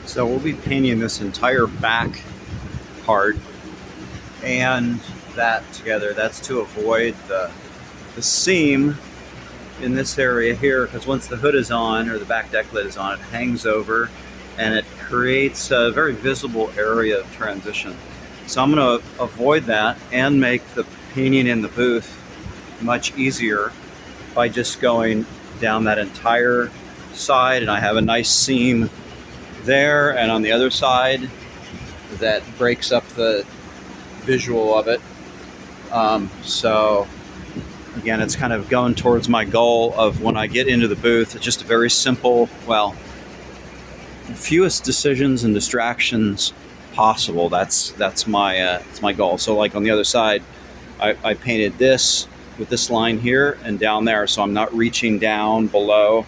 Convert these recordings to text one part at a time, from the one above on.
So we'll be painting this entire back part and that together. That's to avoid the seam in this area here, because once the hood is on or the back deck lid is on, it hangs over and it creates a very visible area of transition. So I'm going to avoid that and make the painting in the booth much easier by just going down that entire side, and I have a nice seam there and on the other side that breaks up the visual of it. So again, it's kind of going towards my goal of when I get into the booth, it's just a very simple, well, fewest decisions and distractions possible. That's my goal. So like on the other side, I painted this with this line here and down there, so I'm not reaching down below.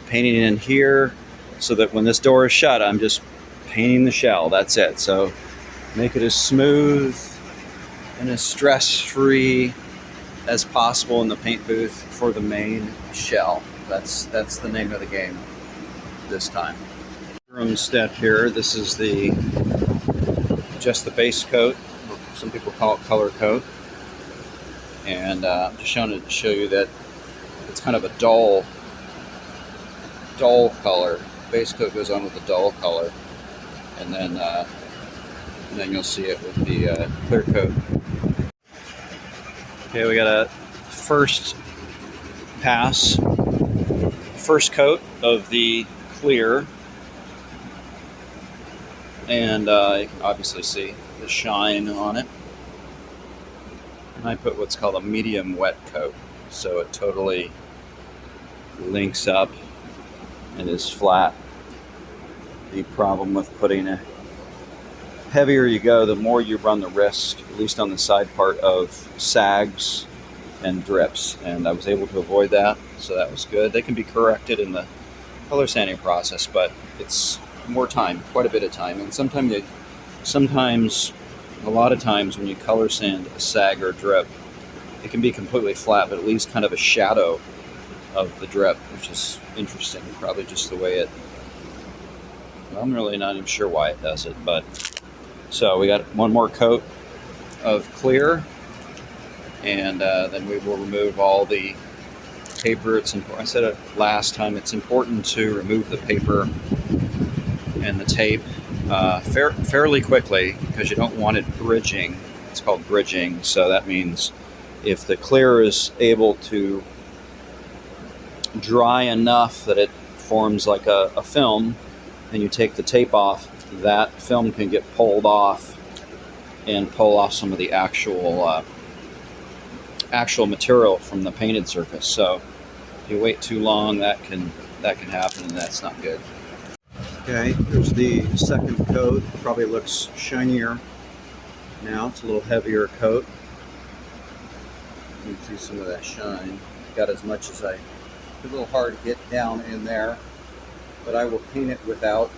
Painting in here so that when this door is shut, I'm just painting the shell. That's it. So make it as smooth and as stress-free as possible in the paint booth for the main shell. That's the name of the game this time. Room step here. This is just the base coat. Some people call it color coat. And I'm just showing it to show you that it's kind of a dull color. Base coat goes on with a dull color, and then you'll see it with the clear coat. Okay, we got a first coat of the clear, and you can obviously see the shine on it. And I put what's called a medium wet coat, so it totally links up and is flat. The problem with putting a heavier you go, the more you run the risk, at least on the side part, of sags and drips, and I was able to avoid that, so that was good. They can be corrected in the color sanding process, but it's more time, quite a bit of time, and sometimes a lot of times when you color sand a sag or a drip, it can be completely flat, but it leaves kind of a shadow of the drip, which is interesting. Probably just the way I'm really not even sure why it does it, but so we got one more coat of clear, and then we will remove all the paper. I said it last time, it's important to remove the paper and the tape fairly quickly, because you don't want it bridging. It's called bridging, so that means if the clear is able to dry enough that it forms like a film, and you take the tape off, that film can get pulled off and pull off some of the actual material from the painted surface. So if you wait too long, that can happen, and that's not good. Okay, there's the second coat. Probably looks shinier now. It's a little heavier coat. You can see some of that shine. Got as much as it's a little hard to get down in there, but I will paint it without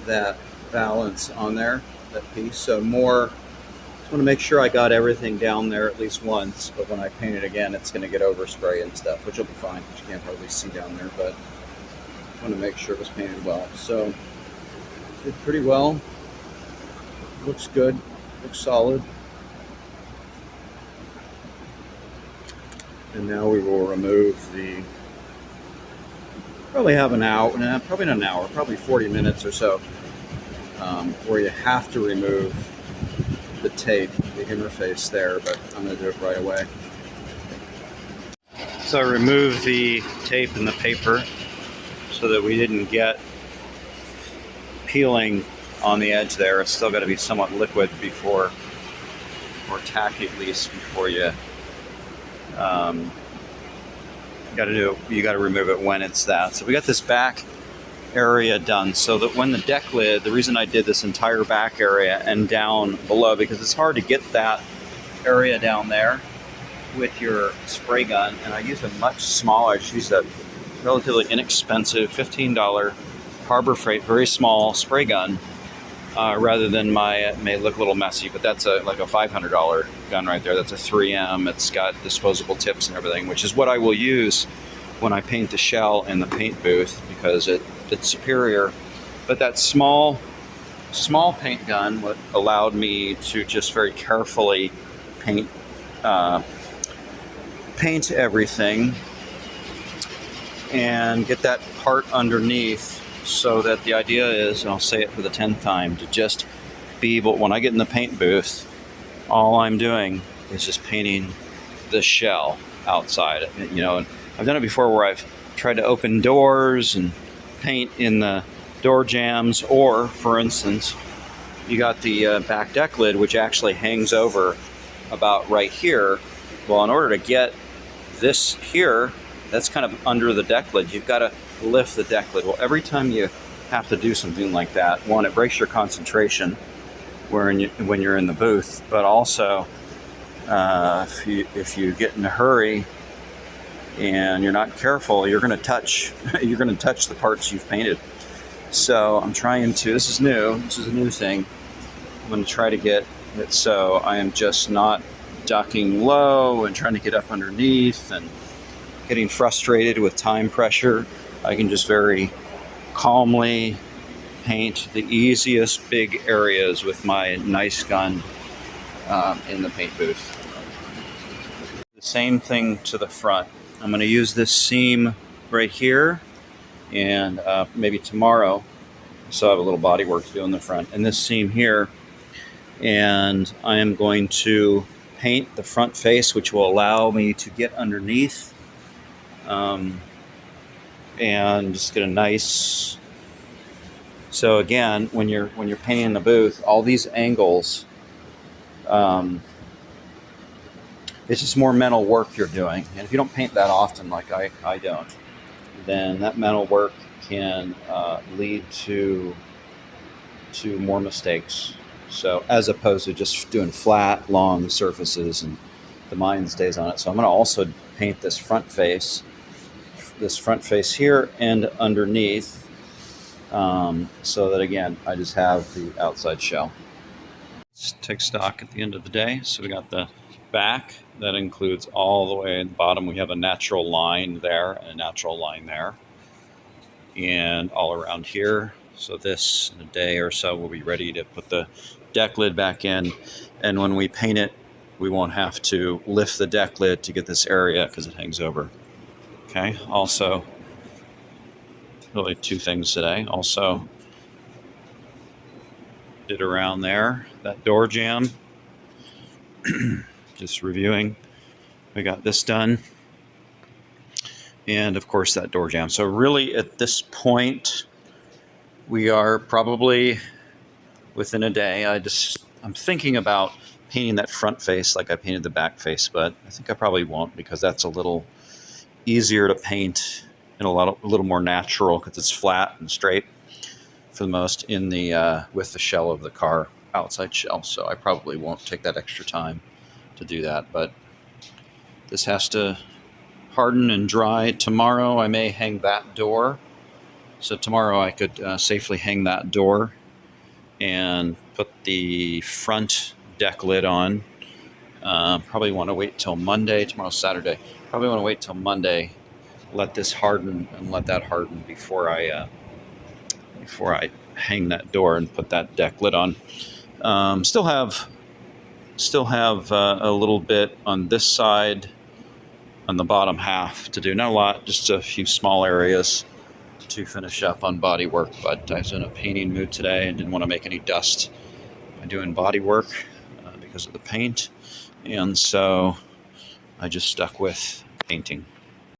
that balance on there, that piece. So just want to make sure I got everything down there at least once, but when I paint it again, it's going to get overspray and stuff, which will be fine because you can't hardly see down there, but I want to make sure it was painted well. So did pretty well. Looks good. Looks solid. And now we will remove probably have an hour, probably not an hour, probably 40 minutes or so, where you have to remove the tape, the interface there, but I'm going to do it right away. So I removed the tape and the paper so that we didn't get peeling on the edge there. It's still got to be somewhat liquid or tacky at least, before you you got to remove it when it's that. So we got this back area done, so that when the deck lid, the reason I did this entire back area and down below, because it's hard to get that area down there with your spray gun, and I use a much smaller, I just use a relatively inexpensive $15 Harbor Freight, very small spray gun, rather than it may look a little messy, but that's like a $500 gun right there. That's a 3M. It's got disposable tips and everything, which is what I will use when I paint the shell in the paint booth, because it's superior But that small paint gun allowed me to just very carefully paint everything and get that part underneath, so that the idea is, and I'll say it for the 10th time, to just be able, when I get in the paint booth, all I'm doing is just painting the shell outside. You know, and I've done it before where I've tried to open doors and paint in the door jambs, or for instance, you got the back deck lid, which actually hangs over about right here. Well, in order to get this here, that's kind of under the deck lid, you've got to lift the deck lid. Well, every time you have to do something like that, one, it breaks your concentration when you're in the booth, but also if you get in a hurry and you're not careful, you're going to touch the parts you've painted. So I'm trying to, this is a new thing. I'm going to try to get it so I am just not ducking low and trying to get up underneath and getting frustrated with time pressure. I can just very calmly paint the easiest big areas with my nice gun in the paint booth. The same thing to the front. I'm going to use this seam right here, and maybe tomorrow I still have a little body work to do in the front, and this seam here, and I am going to paint the front face, which will allow me to get underneath and just get a nice. So again, when you're painting in the booth, all these angles, it's just more mental work you're doing. And if you don't paint that often, like I don't, then that mental work can lead to more mistakes. So as opposed to just doing flat, long surfaces and the mind stays on it. So I'm going to also paint this front face here and underneath, so that again, I just have the outside shell. Let's take stock at the end of the day. So we got the back that includes all the way at the bottom. We have a natural line there and a natural line there, and all around here. So this, in a day or so, we'll be ready to put the deck lid back in. And when we paint it, we won't have to lift the deck lid to get this area because it hangs over. Okay, also, really two things today. Also, did around there, that door jamb. Just reviewing. We got this done. And of course that door jamb. So really at this point, we are probably within a day. I'm thinking about painting that front face like I painted the back face, but I think I probably won't, because that's a little easier to paint and a little more natural, because it's flat and straight for the most in the with the shell of the car, outside shell. So I probably won't take that extra time to do that, but this has to harden and dry. Tomorrow I may hang that door. So tomorrow I could safely hang that door and put the front deck lid on. Probably want to wait till Monday. Tomorrow's Saturday. Probably want to wait till Monday, let this harden and let that harden before I hang that door and put that deck lid on. Still have a little bit on this side, on the bottom half to do. Not a lot, just a few small areas to finish up on body work. But I was in a painting mood today and didn't want to make any dust by doing body work because of the paint, and so I just stuck with painting.